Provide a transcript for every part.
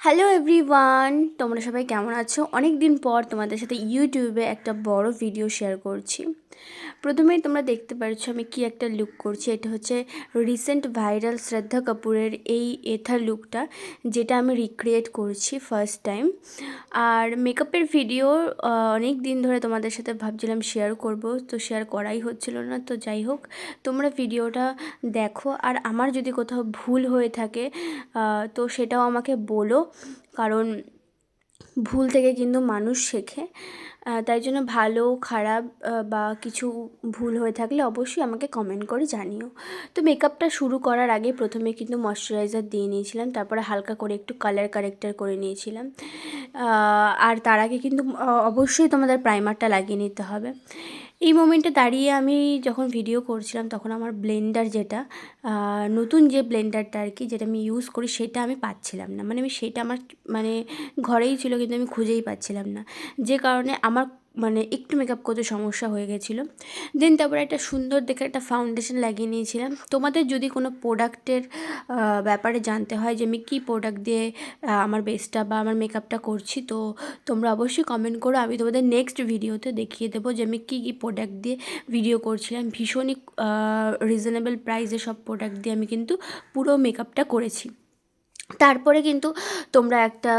Hello everyone, তোমরা সবাই কেমন আছো? অনেক দিন পর তোমাদের সাথে ইউটিউবে একটা বড় ভিডিও শেয়ার করছি। প্রথমেই তোমরা দেখতে পাচ্ছ আমি কি একটা লুক করছি। এটা হচ্ছে রিসেন্ট ভাইরাল শ্রদ্ধা কাপুরের এই এথার লুকটা, যেটা আমি রিক্রিয়েট করছি ফার্স্ট টাইম। আর মেকআপের ভিডিও অনেক দিন ধরে তোমাদের সাথে ভাবছিলাম শেয়ার করব, তো শেয়ার করাই হচ্ছিল না। তো যাই হোক, তোমরা ভিডিওটা দেখো, আর আমার যদি কোথাও ভুল হয়ে থাকে তো সেটাও আমাকে বলো, কারণ ভুল থেকে কিন্তু মানুষ শেখে। তাই জন্য ভালো খারাপ বা কিছু ভুল হয়ে থাকলে অবশ্যই আমাকে কমেন্ট করে জানিও। তো মেকআপটা শুরু করার আগে প্রথমে কিন্তু ময়শ্চারাইজার দিয়ে নিয়েছিলাম, তারপরে হালকা করে একটু কালার কারেক্টার করে নিয়েছিলাম। আর তার আগে কিন্তু অবশ্যই তোমাদের প্রাইমারটা লাগিয়ে নিতে হবে। এই মোমেন্টে দাঁড়িয়ে আমি যখন ভিডিও করছিলাম তখন আমার ব্লেন্ডার, যেটা নতুন যে ব্লেন্ডারটা আর কি, যেটা আমি ইউজ করি, সেটা আমি পাচ্ছিলাম না। মানে আমি সেটা আমার মানে ঘরেই ছিল, কিন্তু আমি খুঁজেই পাচ্ছিলাম না, যে কারণে আমার মানে একটু মেকআপ করতে সমস্যা হয়ে গেছিলো। দেন তারপরে একটা সুন্দর দেখে একটা ফাউন্ডেশন লাগিয়ে নিয়েছিলাম। তোমাদের যদি কোনো প্রোডাক্টের ব্যাপারে জানতে হয় যে আমি কী প্রোডাক্ট দিয়ে আমার বেসটা বা আমার মেকআপটা করছি, তো তোমরা অবশ্যই কমেন্ট করো। আমি তোমাদের নেক্সট ভিডিওতে দেখিয়ে দেবো যে আমি কী কী প্রোডাক্ট দিয়ে ভিডিও করছিলাম। ভীষণই রিজনেবল প্রাইসে সব প্রোডাক্ট দিয়ে আমি কিন্তু পুরো মেকআপটা করেছি। তারপরে কিন্তু তোমরা একটা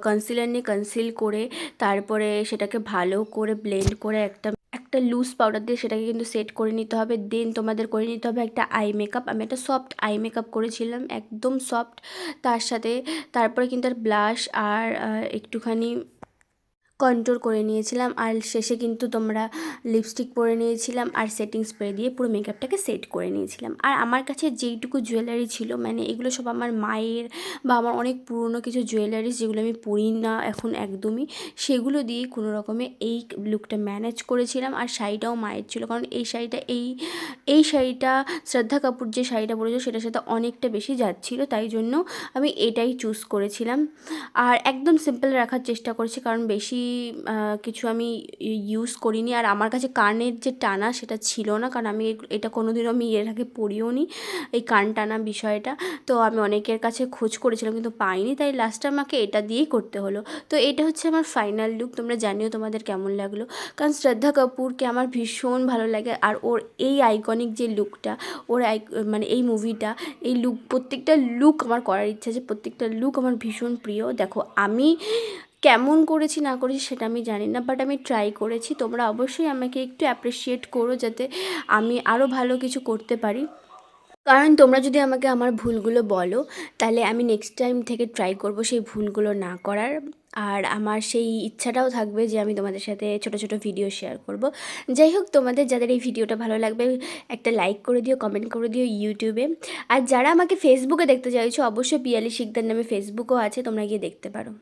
কনসিলার নিয়ে কনসিল করে তারপরে সেটাকে ভালো করে ব্লেন্ড করে একটা একটা লুজ পাউডার দিয়ে সেটাকে কিন্তু সেট করে নিতে হবে। দেন তোমাদের করে নিতে হবে একটা আই মেকআপ। আমি একটা সফট আই মেকআপ করেছিলাম, একদম সফট। তার সাথে তারপরে কিন্তু আর ব্লাশ আর একটুখানি কন্ট্রোল করে নিয়েছিলাম, আর শেষে কিন্তু তোমরা লিপস্টিক পরে নিয়েছিলাম, আর সেটিং স্প্রে দিয়ে পুরো মেকআপটাকে সেট করে নিয়েছিলাম। আর আমার কাছে যেইটুকু জুয়েলারি ছিল, মানে এগুলো সব আমার মায়ের বা আমার অনেক পুরনো কিছু জুয়েলারিস, যেগুলো আমি পরি না এখন একদমই, সেগুলো দিয়ে কোনো রকমে এই লুকটা ম্যানেজ করেছিলাম। আর শাড়িটাও মায়ের ছিল, কারণ এই শাড়িটা এই শাড়িটা শ্রদ্ধা কাপুর যে শাড়িটা পরেছিল সেটার সাথে অনেকটা বেশি যাচ্ছিলো, তাই জন্য আমি এটাই চুজ করেছিলাম। আর একদম সিম্পল রাখার চেষ্টা করেছি, কারণ বেশি কিছু আমি ইউজ করিনি। আর আমার কাছে কানের যে টানা সেটা ছিল না, কারণ আমি এটা কোনোদিনও আমি এর আগে পরিও নি, এই কান টানা বিষয়টা। তো আমি অনেকের কাছে খোঁজ করেছিলাম কিন্তু পাইনি, তাই লাস্টে আমাকে এটা দিয়েই করতে হলো। তো এটা হচ্ছে আমার ফাইনাল লুক। তোমরা জানিও তোমাদের কেমন লাগলো, কারণ শ্রদ্ধা কাপুরকে আমার ভীষণ ভালো লাগে। আর ওর এই আইকনিক যে লুকটা, ওর মানে এই মুভিটা, এই লুক, প্রত্যেকটা লুক আমার করার ইচ্ছা আছে, প্রত্যেকটা লুক আমার ভীষণ প্রিয়। দেখো আমি কেমন করেছি না করেছি সেটা আমি জানি না, বাট আমি ট্রাই করেছি। তোমরা অবশ্যই আমাকে একটু অ্যাপ্রিসিয়েট করো, যাতে আমি আরও ভালো কিছু করতে পারি। কারণ তোমরা যদি আমাকে আমার ভুলগুলো বলো, তাহলে আমি নেক্সট টাইম থেকে ট্রাই করব সেই ভুলগুলো না করার। আর আমার সেই ইচ্ছাটাও থাকবে যে আমি তোমাদের সাথে ছোট ছোট ভিডিও শেয়ার করব। যাই হোক, তোমাদের যাদের এই ভিডিওটা ভালো লাগবে একটা লাইক করে দিও, কমেন্ট করে দিও ইউটিউবে। আর যারা আমাকে ফেসবুকে দেখতে চাইছো, অবশ্যই পিয়ালি শিকদার নামে ফেসবুকও আছে, তোমরা গিয়ে দেখতে পারো।